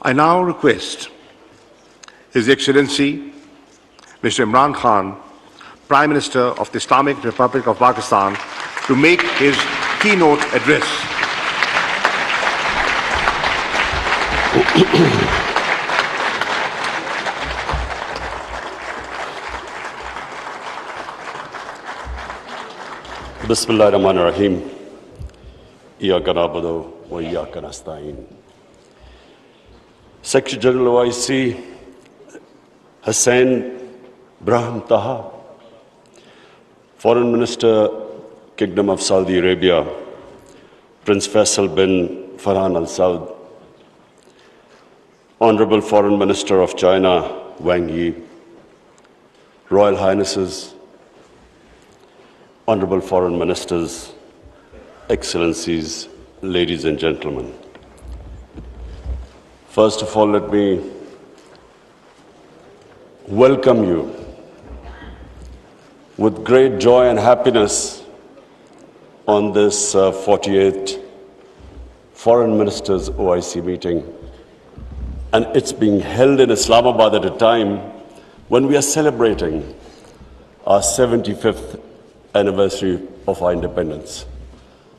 I now request His Excellency Mr. Imran Khan, Prime Minister of the Islamic Republic of Pakistan, to make his keynote address. Bismillahirrahmanirrahim. Iyyaka na'budu wa iyyaka nasta'in. Secretary General IOC Hussain Brahim Taha, Foreign Minister, Kingdom of Saudi Arabia, Prince Faisal bin Farhan Al Saud, Honorable Foreign Minister of China, Wang Yi, Royal Highnesses, Honorable Foreign Ministers, Excellencies, ladies and gentlemen. First of all, let me welcome you with great joy and happiness on this 48th Foreign Ministers OIC meeting. And it's being held in Islamabad at a time when we are celebrating our 75th anniversary of our independence.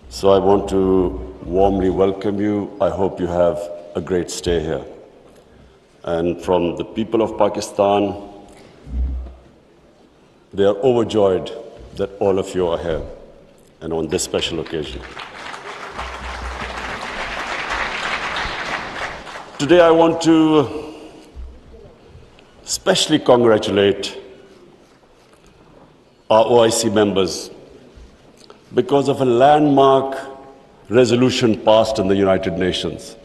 So I want to warmly welcome you. I hope you have a great stay here. And from the people of Pakistan, they are overjoyed that all of you are here and on this special occasion. Today I want to especially congratulate our OIC members because of a landmark resolution passed in the United Nations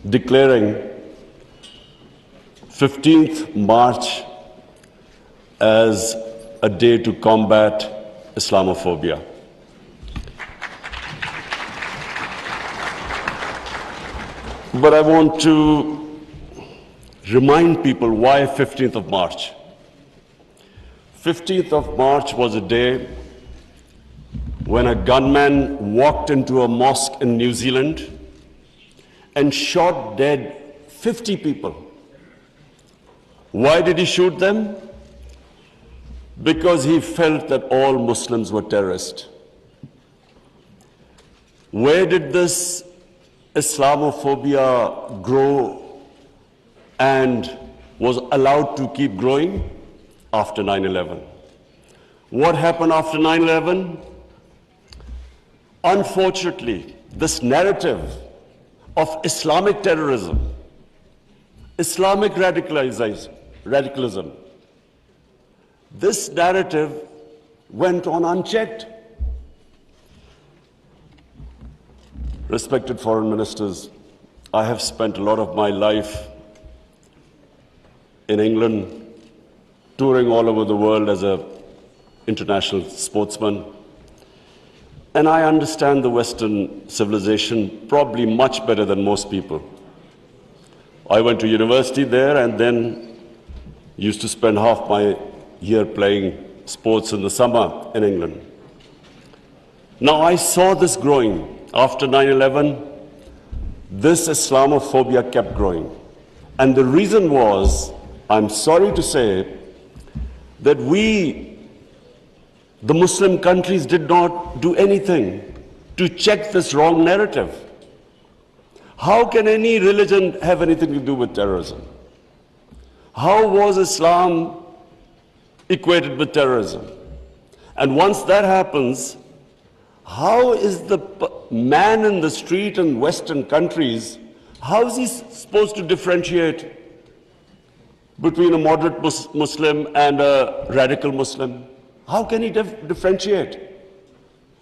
declaring 15th March as a day to combat Islamophobia. But I want to remind people why 15th of March. 15th of March was a day when a gunman walked into a mosque in New Zealand and shot dead 50 people. Why did he shoot them? Because he felt that all Muslims were terrorists. Where did this Islamophobia grow and was allowed to keep growing? After 9/11. What happened after 9/11? Unfortunately, this narrative of Islamic terrorism, Islamic radicalism, this narrative went on unchecked. Respected foreign ministers, I have spent a lot of my life in England, touring all over the world as an international sportsman. And I understand the Western civilization probably much better than most people. I went to university there and then used to spend half my year playing sports in the summer in England. Now I saw this growing. After 9/11, this Islamophobia kept growing. And the reason was, I'm sorry to say, that we, the Muslim countries, did not do anything to check this wrong narrative. How can any religion have anything to do with terrorism? How was Islam equated with terrorism? And once that happens, how is the man in the street in Western countries, how is he supposed to differentiate between a moderate Muslim and a radical Muslim? How can he differentiate?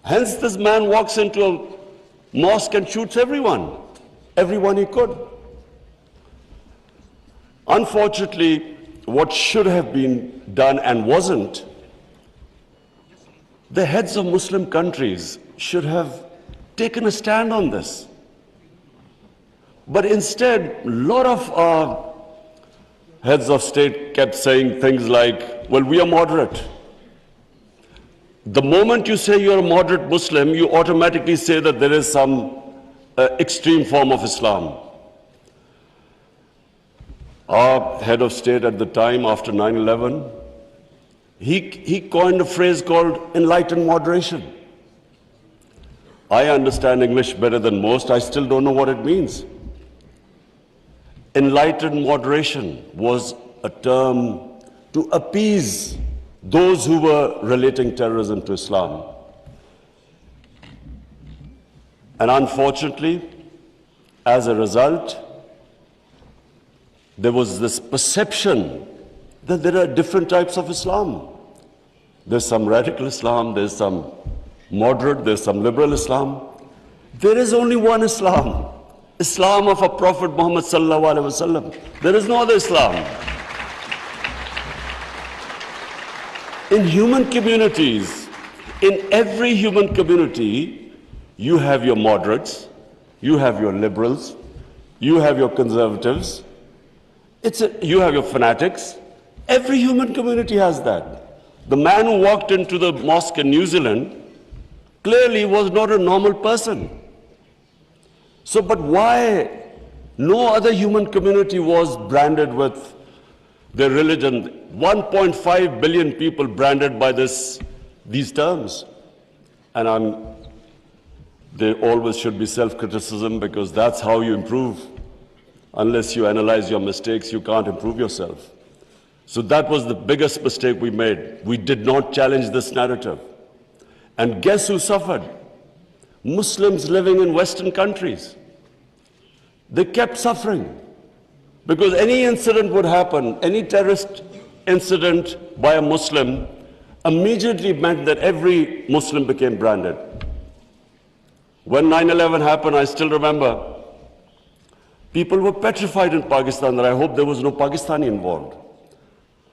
Hence, this man walks into a mosque and shoots everyone he could. Unfortunately, what should have been done and wasn't, the heads of Muslim countries should have taken a stand on this. But instead, a lot of our heads of state kept saying things like, well, we are moderate. The moment you say you're a moderate Muslim, you automatically say that there is some extreme form of Islam. Our head of state at the time, after 9/11, he coined a phrase called enlightened moderation. I understand English better than most. I still don't know what it means. Enlightened moderation was a term to appease those who were relating terrorism to Islam. And unfortunately, as a result, there was this perception that there are different types of Islam. There's some radical Islam, there's some moderate, there's some liberal Islam. There is only one Islam, Islam of our Prophet Muhammad sallallahu alaihi wasallam. There is no other Islam. In human communities, in every human community, you have your moderates, you have your liberals, you have your conservatives, you have your fanatics. Every human community has that. The man who walked into the mosque in New Zealand clearly was not a normal person. So, but why no other human community was branded with their religion? 1.5 billion people branded by these terms. And there always should be self-criticism, because that's how you improve. Unless you analyze your mistakes, you can't improve yourself. So that was the biggest mistake we made. We did not challenge this narrative. And guess who suffered? Muslims living in Western countries. They kept suffering. Because any incident would happen, any terrorist incident by a Muslim immediately meant that every Muslim became branded. When 9/11 happened, I still remember, people were petrified in Pakistan that I hope there was no Pakistani involved.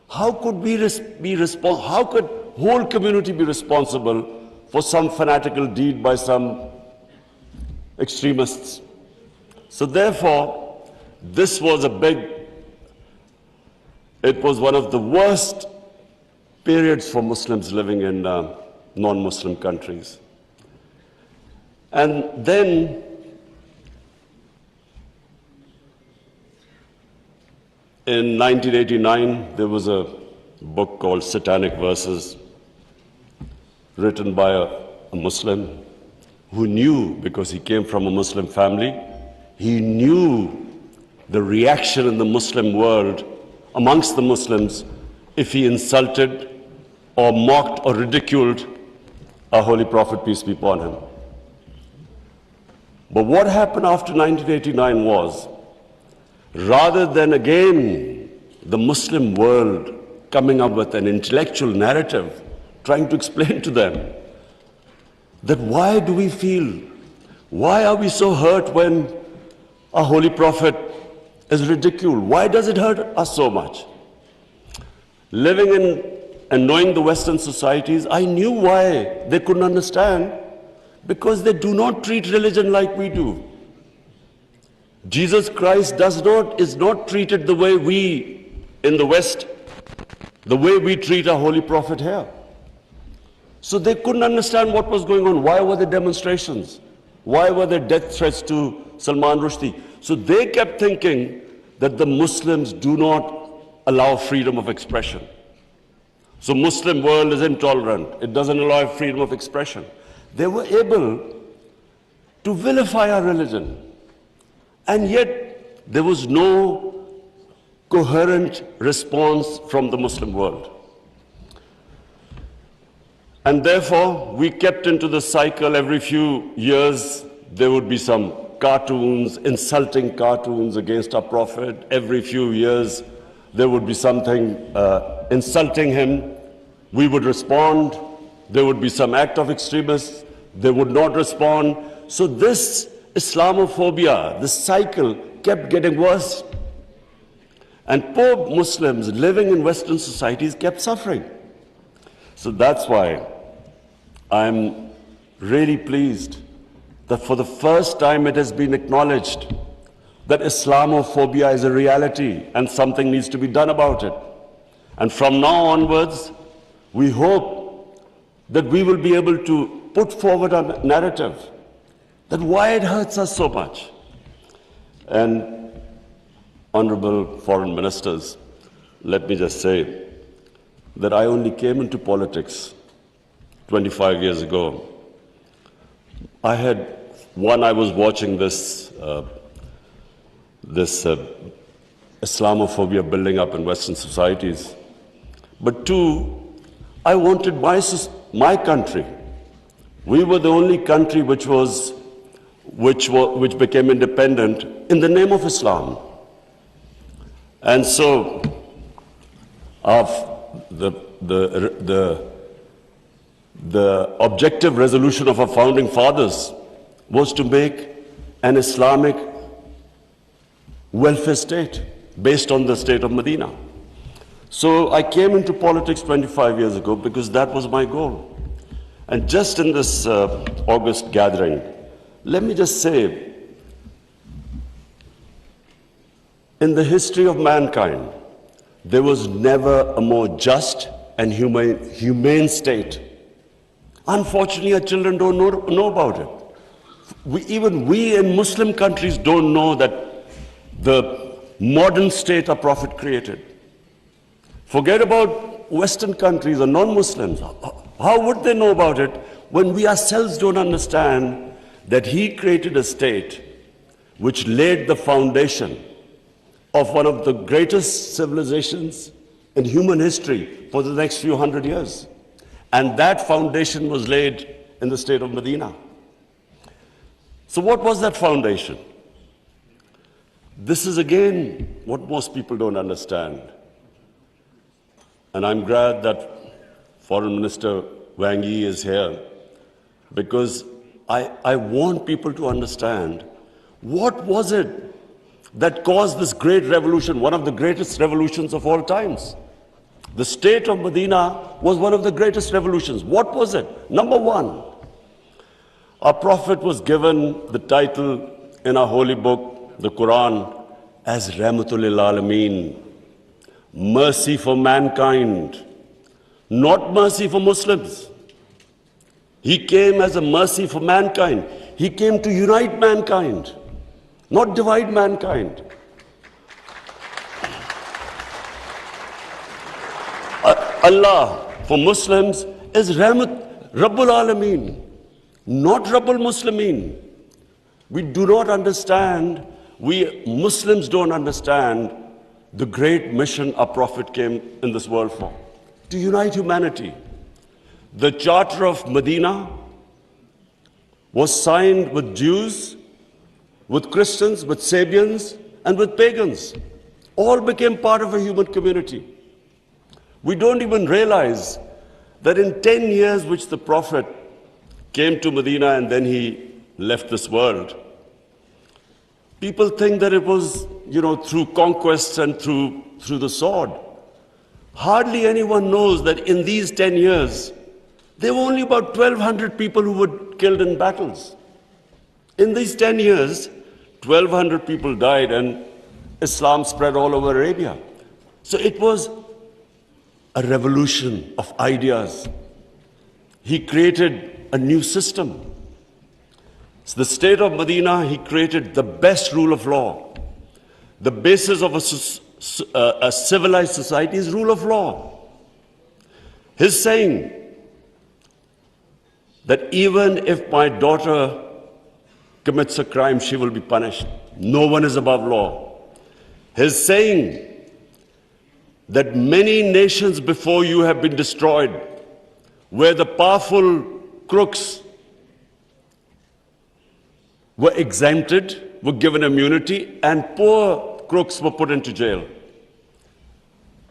How could how could whole community be responsible for some fanatical deed by some extremists? So therefore, this was it was one of the worst periods for Muslims living in non-Muslim countries. And then in 1989, there was a book called Satanic Verses, written by a Muslim who knew, because he came from a Muslim family, he knew the reaction in the Muslim world, amongst the Muslims, if he insulted or mocked or ridiculed our Holy Prophet, peace be upon him. But what happened after 1989 was, rather than again the Muslim world coming up with an intellectual narrative, trying to explain to them that why do we feel, why are we so hurt when our Holy Prophet is ridiculed? Why does it hurt us so much? Living in and knowing the Western societies, I knew why they couldn't understand, because they do not treat religion like we do. Jesus Christ is not treated the way we in the West, the way we treat our Holy Prophet here. So they couldn't understand what was going on. Why were there demonstrations? Why were there death threats to Salman Rushdie? So they kept thinking that the Muslims do not allow freedom of expression. So Muslim world is intolerant. It doesn't allow freedom of expression. They were able to vilify our religion. And yet there was no coherent response from the Muslim world. And therefore, we kept into the cycle. Every few years, there would be some cartoons, insulting cartoons against our Prophet. Every few years, there would be something insulting him. We would respond. There would be some act of extremists. They would not respond. So this Islamophobia, this cycle, kept getting worse. And poor Muslims living in Western societies kept suffering. So that's why I'm really pleased that for the first time it has been acknowledged that Islamophobia is a reality and something needs to be done about it. And from now onwards, we hope that we will be able to put forward a narrative that why it hurts us so much. And honorable foreign ministers, let me just say that I only came into politics 25 years ago. I was watching this Islamophobia building up in Western societies. But two, I wanted my country. We were the only country which became independent in the name of Islam. And so, the objective resolution of our founding fathers was to make an Islamic welfare state based on the state of Medina. So I came into politics 25 years ago because that was my goal. And just in this August gathering, let me just say, in the history of mankind, there was never a more just and humane state. Unfortunately, our children don't know about it. Even we in Muslim countries don't know that the modern state our Prophet created. Forget about Western countries or non-Muslims. How would they know about it when we ourselves don't understand that he created a state which laid the foundation of one of the greatest civilizations in human history for the next few hundred years? And that foundation was laid in the state of Medina. So what was that foundation? This is again what most people don't understand. And I'm glad that Foreign Minister Wang Yi is here, because I want people to understand what was it that caused this great revolution, one of the greatest revolutions of all times. The state of Medina was one of the greatest revolutions. What was it? Number one, our Prophet was given the title in our holy book, the Quran, as Rahmatul lil Alameen, mercy for mankind, not mercy for Muslims. He came as a mercy for mankind. He came to unite mankind, not divide mankind. Allah for Muslims is Rabbul Alameen, not Rabbul Muslimeen. We do not understand, we Muslims don't understand the great mission our Prophet came in this world for, to unite humanity. The Charter of Medina was signed with Jews, with Christians, with Sabians, and with pagans. All became part of a human community. We don't even realize that in 10 years which the Prophet came to Medina and then he left this world, people think that it was, through conquests and through the sword. Hardly anyone knows that in these 10 years, there were only about 1,200 people who were killed in battles. In these 10 years, 1,200 people died and Islam spread all over Arabia. So it was a revolution of ideas. He created a new system. So the state of Medina, he created the best rule of law. The basis of a civilized society is rule of law. His saying that even if my daughter commits a crime, she will be punished. No one is above law. His saying that many nations before you have been destroyed, where the powerful crooks were exempted, were given immunity, and poor crooks were put into jail.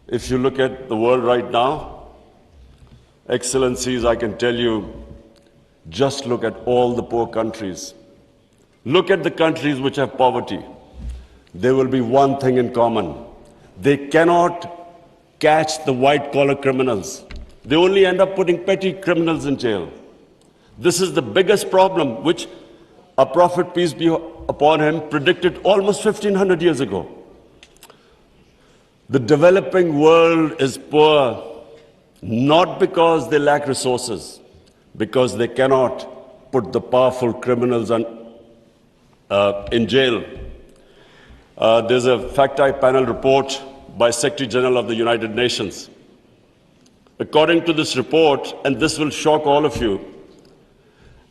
If you look at the world right now, Excellencies, I can tell you, just look at all the poor countries. Look at the countries which have poverty. There will be one thing in common. They cannot catch the white-collar criminals. They only end up putting petty criminals in jail. This is the biggest problem which our Prophet, peace be upon him, predicted almost 1,500 years ago. The developing world is poor, not because they lack resources, because they cannot put the powerful criminals in jail. There's a fact-eye panel report by Secretary General of the United Nations. According to this report, and this will shock all of you,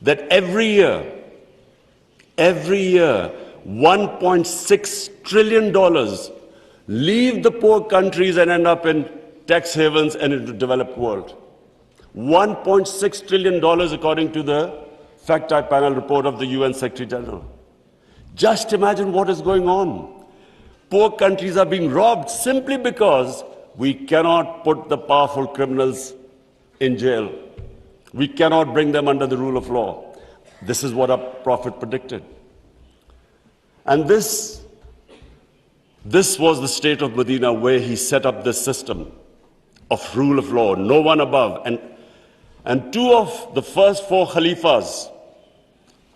that every year, $1.6 trillion leave the poor countries and end up in tax havens and in the developed world. $1.6 trillion according to the fact-eye panel report of the UN Secretary General. Just imagine what is going on. Poor countries are being robbed simply because we cannot put the powerful criminals in jail. We cannot bring them under the rule of law. This is what our prophet predicted. And this was the state of Medina, where he set up this system of rule of law, no one above. And two of the first four Khalifas,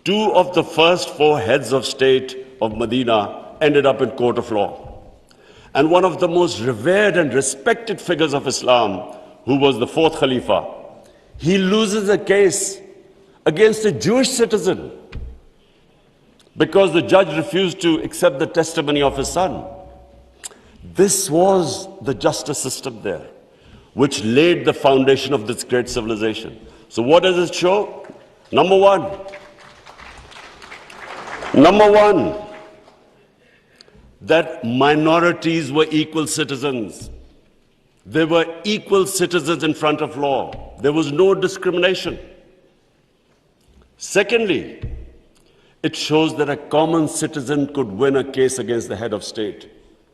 two of the first four heads of state of Medina ended up in court of law. And one of the most revered and respected figures of Islam, who was the fourth Khalifa, he loses a case against a Jewish citizen because the judge refused to accept the testimony of his son. This was the justice system there, which laid the foundation of this great civilization. So what does it show? Number one, that minorities were equal citizens. They were equal citizens in front of law. There was no discrimination. Secondly, it shows that a common citizen could win a case against the head of state.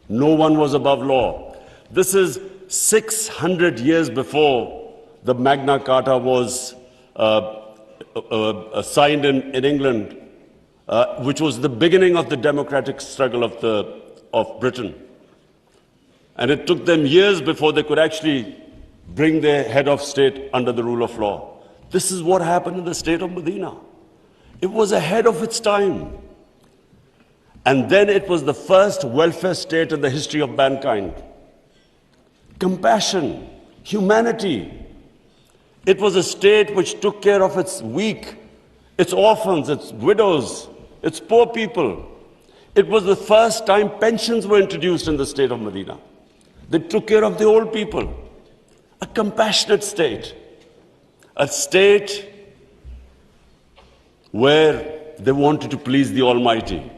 No one was above law. This is 600 years before the Magna Carta was signed in England, which was the beginning of the democratic struggle of Britain. And it took them years before they could actually bring their head of state under the rule of law. This is what happened in the state of Medina. It was ahead of its time. And then it was the first welfare state in the history of mankind. Compassion, humanity. It was a state which took care of its weak, its orphans, its widows, its poor people. It was the first time pensions were introduced in the state of Medina. They took care of the old people. A compassionate state. A state where they wanted to please the Almighty.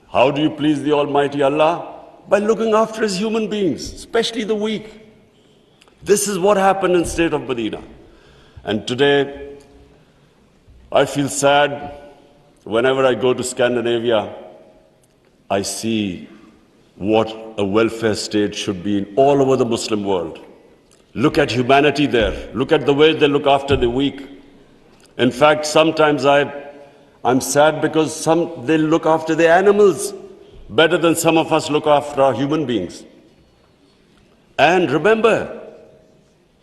How do you please the Almighty Allah? By looking after His human beings, especially the weak. This is what happened in the state of Medina. And today, I feel sad whenever I go to Scandinavia. I see what a welfare state should be in all over the Muslim world. Look at humanity there. Look at the way they look after the weak. In fact, sometimes I'm sad because they look after the animals better than some of us look after our human beings. And remember,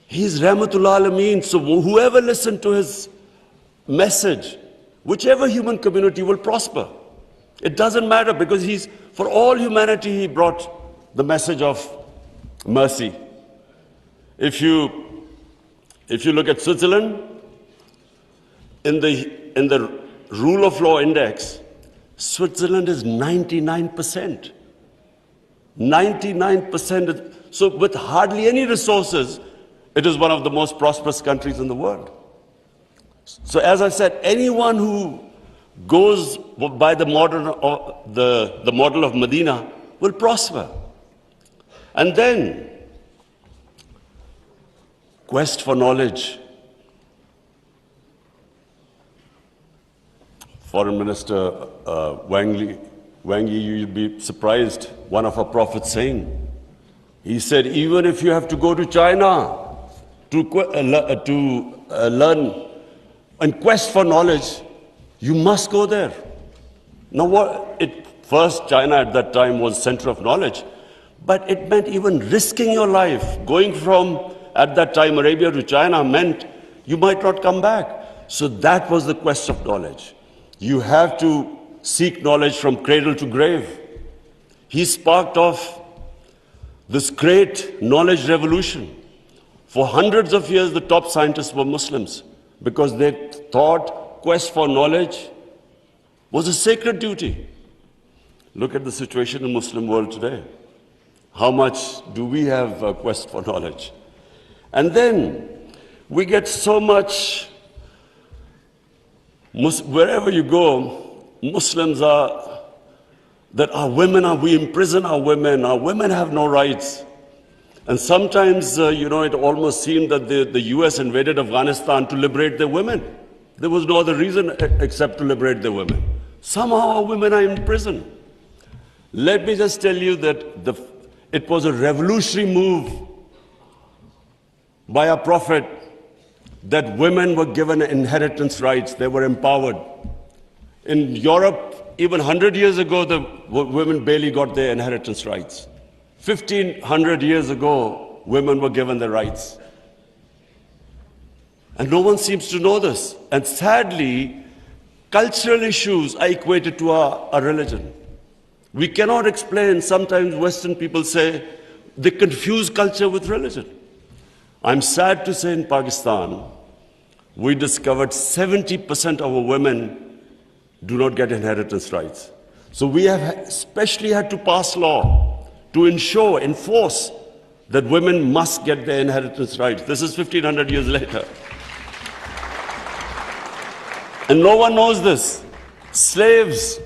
He's Rahmatul Alameen, so whoever listened to His message, whichever human community will prosper. It doesn't matter, because for all humanity, He brought the message of mercy. If you look at Switzerland, in the rule of law index, Switzerland is 99%. 99%. So with hardly any resources, it is one of the most prosperous countries in the world. So as I said, anyone who goes by the model of Medina will prosper. And then, quest for knowledge. Foreign Minister Wang Yi, you'll be surprised, one of our prophets saying, he said, even if you have to go to China to learn and quest for knowledge, you must go there. Now, first, China at that time was center of knowledge, but it meant even risking your life. Going from, at that time, Arabia to China meant you might not come back. So that was the quest of knowledge. You have to seek knowledge from cradle to grave. He sparked off this great knowledge revolution. For hundreds of years, the top scientists were Muslims because they thought quest for knowledge was a sacred duty. Look at the situation in the Muslim world today. How much do we have a quest for knowledge? And then we get so much, wherever you go, Muslims are, that we imprison our women have no rights. And sometimes, it almost seemed that the US invaded Afghanistan to liberate their women. There was no other reason except to liberate their women. Somehow our women are in prison. Let me just tell you that it was a revolutionary move by our Prophet that women were given inheritance rights. They were empowered. In Europe, even 100 years ago, the women barely got their inheritance rights. 1,500 years ago, women were given their rights. And no one seems to know this. And sadly, cultural issues are equated to our religion. We cannot explain, sometimes Western people say, they confuse culture with religion. I'm sad to say in Pakistan, we discovered 70% of our women do not get inheritance rights. So we have especially had to pass law to enforce that women must get their inheritance rights. This is 1,500 years later. And no one knows this. Slaves,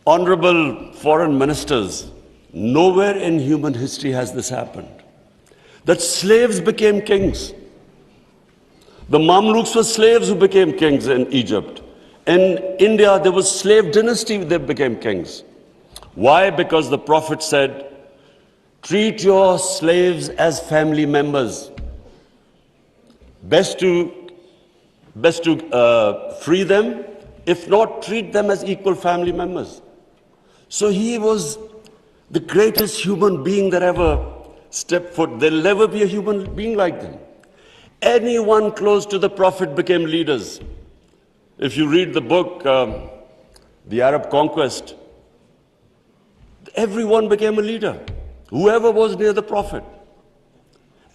honorable foreign ministers, nowhere in human history has this happened. That slaves became kings. The Mamluks were slaves who became kings in Egypt. In India, there was slave dynasty that became kings. Why? Because the Prophet said, treat your slaves as family members. Best to free them, if not, treat them as equal family members. So he was the greatest human being that ever stepped foot. There'll never be a human being like them. Anyone close to the Prophet became leaders. If you read the book, The Arab Conquest, everyone became a leader, whoever was near the Prophet.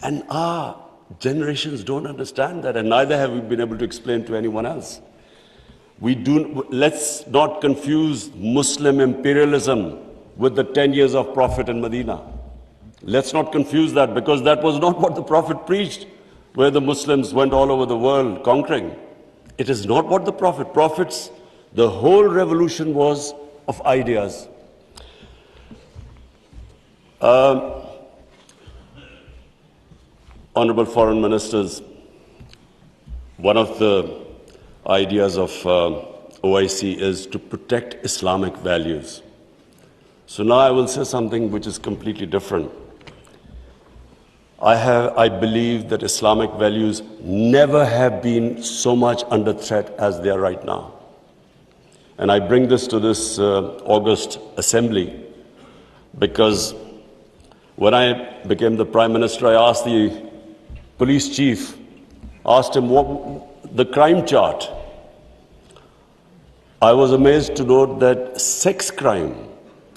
And our generations don't understand that, and neither have we been able to explain to anyone else. Let's not confuse Muslim imperialism with the 10 years of Prophet in Medina. Let's not confuse that, because that was not what the Prophet preached, where the Muslims went all over the world conquering. It is not what the Prophets, the whole revolution was of ideas. Honorable foreign ministers, one of the ideas of OIC is to protect Islamic values. So now I will say something which is completely different. I believe that Islamic values never have been so much under threat as they are right now. And I bring this to this August assembly because when I became the Prime Minister, I asked the police chief, asked him what the crime chart. I was amazed to note that sex crime,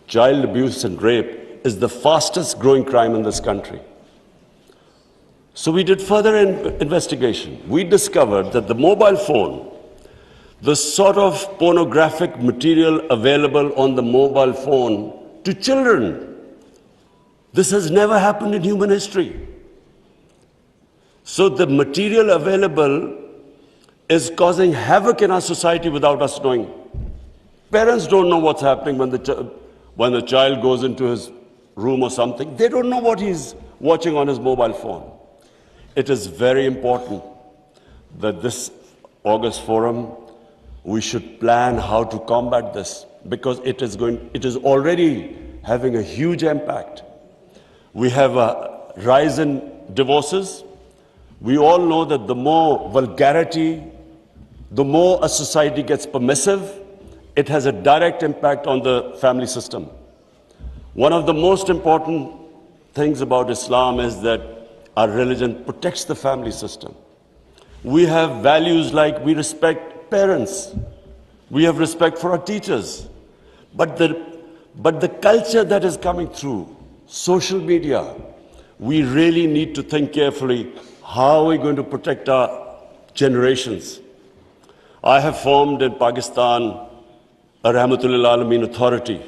child abuse and rape is the fastest growing crime in this country. So we did further investigation. We discovered that the mobile phone, the sort of pornographic material available on the mobile phone to children, this has never happened in human history. So the material available is causing havoc in our society without us knowing. Parents don't know what's happening when the child goes into his room or something. They don't know what he's watching on his mobile phone. It is very important that this August forum, we should plan how to combat this, because it is already having a huge impact. We have a rise in divorces. We all know that the more vulgarity, the more a society gets permissive, it has a direct impact on the family system. One of the most important things about Islam is that our religion protects the family system. We have values like we respect parents, we have respect for our teachers, but the culture that is coming through social media, we really need to think carefully, how are we going to protect our generations? I have formed in Pakistan a Rahmatul Alameen authority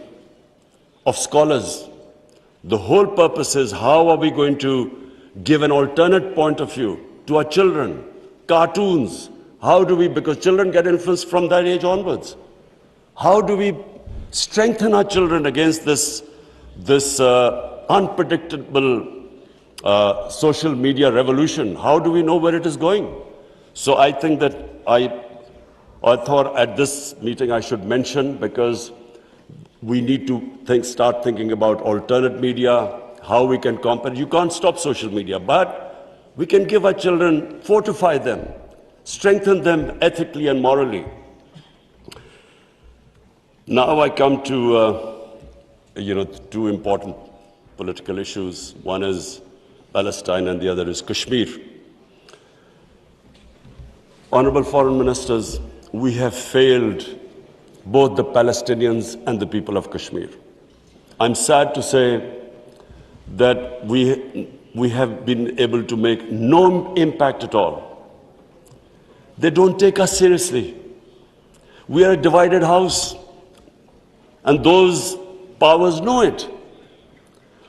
of scholars. The whole purpose is how are we going to give an alternate point of view to our children, cartoons. How do we, because children get influenced from that age onwards. How do we strengthen our children against this unpredictable social media revolution? How do we know where it is going? So I think that I thought at this meeting I should mention, because we need to start thinking about alternate media, how we can combat. You can't stop social media, but we can give our children, fortify them, strengthen them ethically and morally. Now I come to, two important political issues. One is Palestine and the other is Kashmir. Honorable Foreign Ministers, we have failed both the Palestinians and the people of Kashmir. I'm sad to say that we have been able to make no impact at all. They don't take us seriously. We are a divided house, and those powers know it.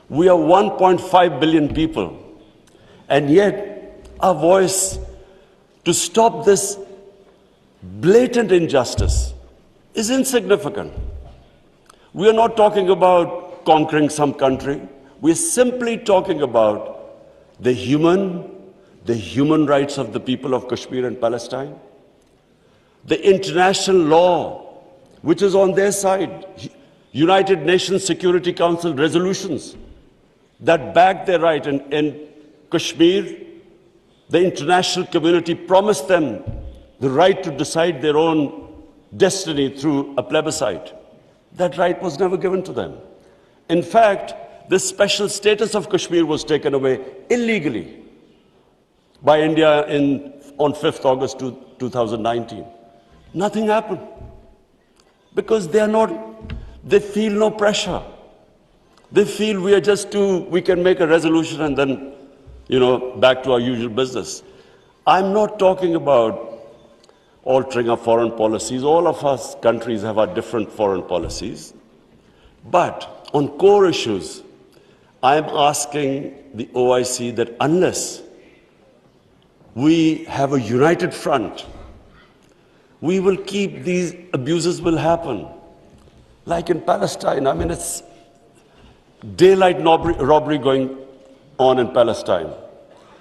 We are 1.5 billion people, and yet our voice to stop this blatant injustice is insignificant. We are not talking about conquering some country. We are simply talking about the human rights of the people of Kashmir and Palestine, the international law, which is on their side, United Nations Security Council resolutions that back their right. In Kashmir, the international community promised them the right to decide their own destiny through a plebiscite. That right was never given to them. In fact, the special status of Kashmir was taken away illegally by India on 5th August 2019. Nothing happened because they feel no pressure. They feel we can make a resolution and then, back to our usual business. I'm not talking about altering our foreign policies. All of us countries have our different foreign policies. But on core issues, I'm asking the OIC that unless we have a united front, we will keep these abuses will happen. Like in Palestine, it's daylight robbery going on in Palestine.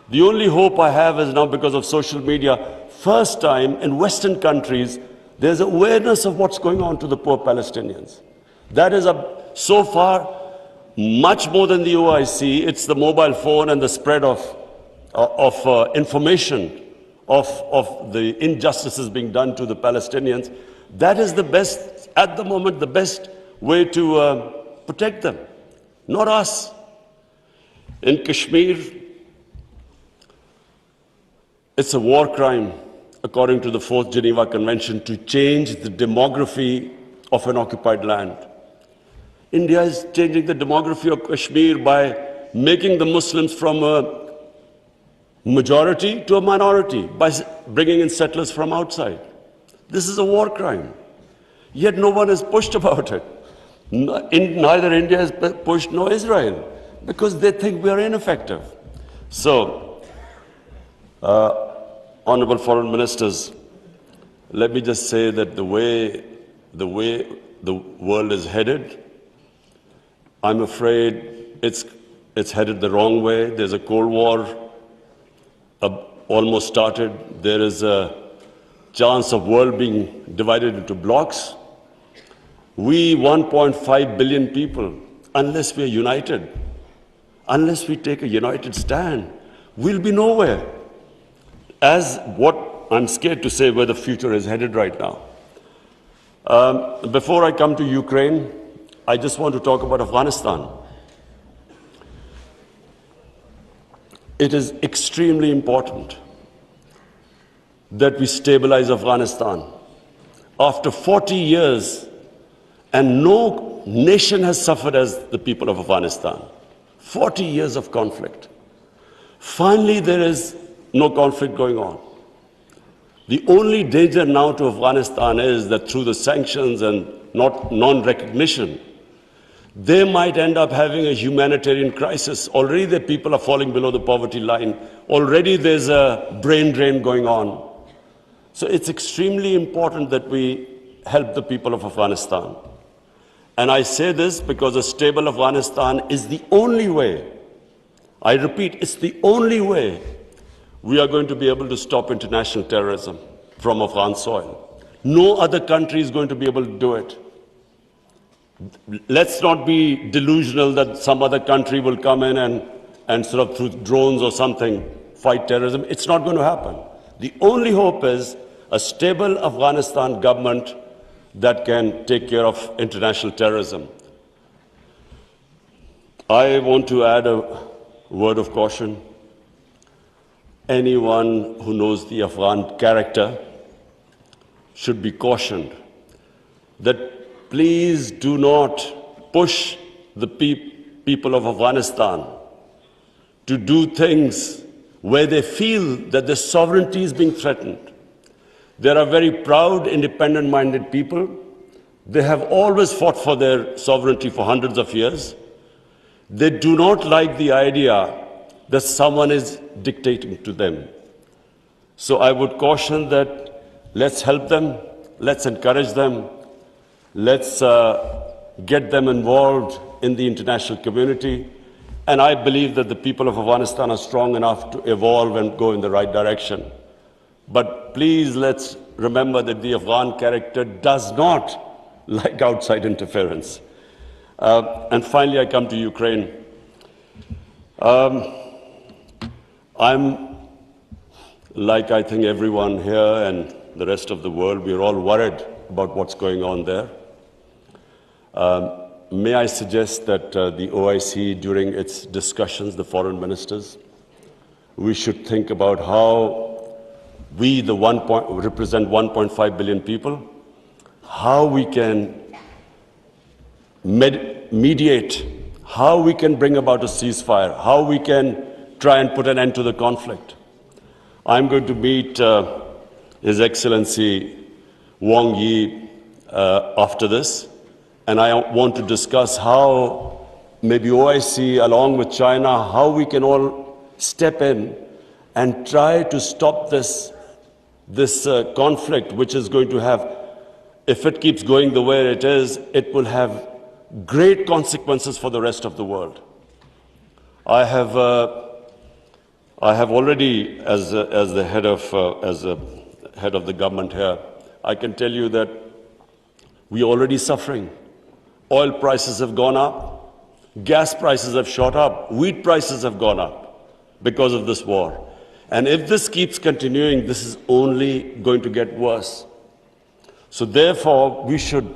The only hope I have is now because of social media, first time in Western countries, there's awareness of what's going on to the poor Palestinians. That is, so far, much more than the OIC. It's the mobile phone and the spread of information of the injustices being done to the Palestinians. That is the best, at the moment, the best way to protect them, not us. In Kashmir, it's a war crime, according to the 4th Geneva Convention, to change the demography of an occupied land. India is changing the demography of Kashmir by making the Muslims from a majority to a minority, by bringing in settlers from outside. This is a war crime. Yet no one is pushed about it. Neither India is pushed nor Israel, because they think we are ineffective. So, Honorable Foreign Ministers, let me just say that the way the world is headed, I'm afraid it's headed the wrong way. There's a Cold War almost started. There is a chance of world being divided into blocks. We 1.5 billion people, unless we are united, unless we take a united stand, we'll be nowhere. As what I'm scared to say where the future is headed right now. Before I come to Ukraine, I just want to talk about Afghanistan. It is extremely important that we stabilize Afghanistan. After 40 years, and no nation has suffered as the people of Afghanistan. 40 years of conflict. Finally, there is no conflict going on. The only danger now to Afghanistan is that through the sanctions and non-recognition, they might end up having a humanitarian crisis. Already the people are falling below the poverty line. Already there's a brain drain going on. So it's extremely important that we help the people of Afghanistan. And I say this because a stable Afghanistan is the only way, I repeat, it's the only way we are going to be able to stop international terrorism from Afghan soil. No other country is going to be able to do it. Let's not be delusional that some other country will come in and sort of through drones or something fight terrorism. It's not going to happen. The only hope is a stable Afghanistan government that can take care of international terrorism. I want to add a word of caution. Anyone who knows the Afghan character should be cautioned that please do not push the people of Afghanistan to do things where they feel that their sovereignty is being threatened. They are very proud, independent-minded people. They have always fought for their sovereignty for hundreds of years. They do not like the idea that someone is dictating to them. So I would caution that let's help them, let's encourage them, let's get them involved in the international community. And I believe that the people of Afghanistan are strong enough to evolve and go in the right direction. But please let's remember that the Afghan character does not like outside interference. And finally, I come to Ukraine. I'm, like I think everyone here and the rest of the world, we're all worried about what's going on there. May I suggest that the OIC, during its discussions, the foreign ministers, we should think about how we, represent 1.5 billion people, how we can mediate, how we can bring about a ceasefire, how we can try and put an end to the conflict. I'm going to meet His Excellency Wang Yi after this, and I want to discuss how maybe OIC, along with China, how we can all step in and try to stop this conflict, which is going to have, if it keeps going the way it is, it will have great consequences for the rest of the world. I have already, as the head of the government here, I can tell you that we are already suffering. Oil prices have gone up, gas prices have shot up, wheat prices have gone up because of this war. And if this keeps continuing, this is only going to get worse. So therefore, we should,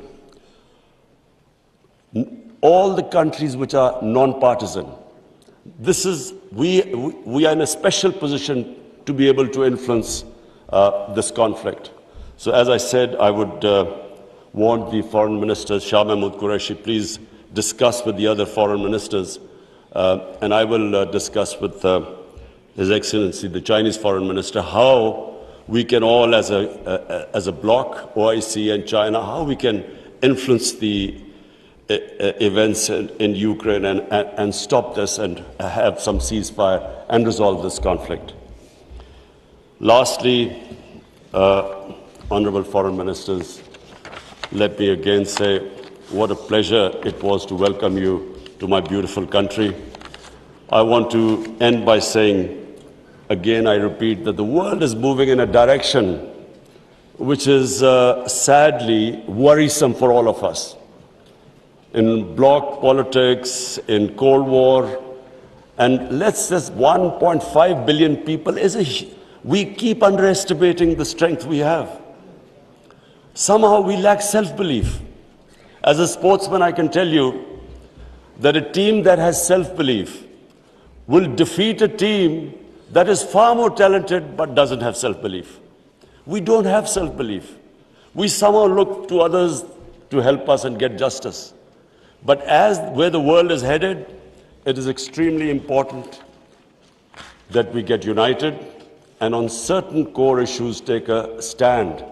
all the countries which are non-partisan, we are in a special position to be able to influence this conflict. So as I said, I would want the foreign ministers, Shah Mahmood Qureshi, please discuss with the other foreign ministers, and I will discuss with His Excellency, the Chinese foreign minister, how we can all, as a bloc, OIC and China, how we can influence the events in Ukraine and stop this and have some ceasefire and resolve this conflict. Lastly, honorable foreign ministers, let me again say what a pleasure it was to welcome you to my beautiful country. I want to end by saying, again, I repeat, that the world is moving in a direction which is sadly worrisome for all of us. In bloc politics, in Cold War, and let's just 1.5 billion people we keep underestimating the strength we have. Somehow we lack self-belief. As a sportsman, I can tell you that a team that has self-belief will defeat a team that is far more talented but doesn't have self-belief. We don't have self-belief. We somehow look to others to help us and get justice. But as where the world is headed, it is extremely important that we get united and on certain core issues take a stand.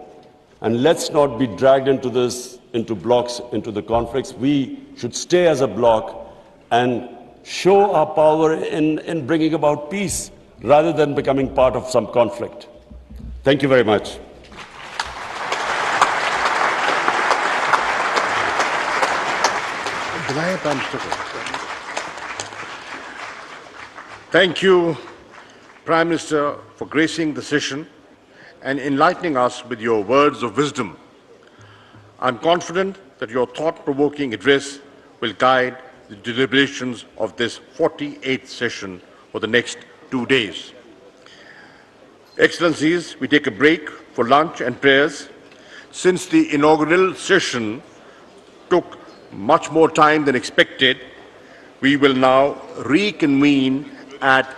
And let's not be dragged into this into blocks, into the conflicts. We should stay as a bloc and show our power in bringing about peace rather than becoming part of some conflict. Thank you very much. Thank you, Prime Minister, for gracing the session and enlightening us with your words of wisdom. I'm confident that your thought-provoking address will guide the deliberations of this 48th session for the next 2 days. Excellencies, we take a break for lunch and prayers. Since the inaugural session took much more time than expected, we will now reconvene at